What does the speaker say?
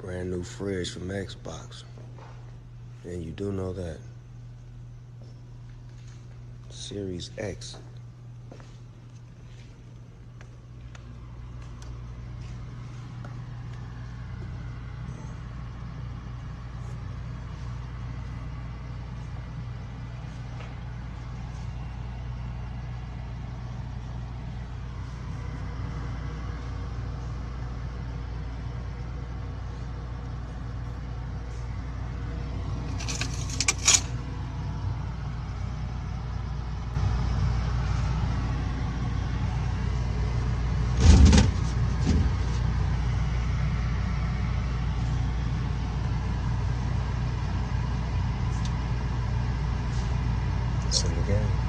brand new fridge from Xbox. And you do know that. Series X. It's in the game.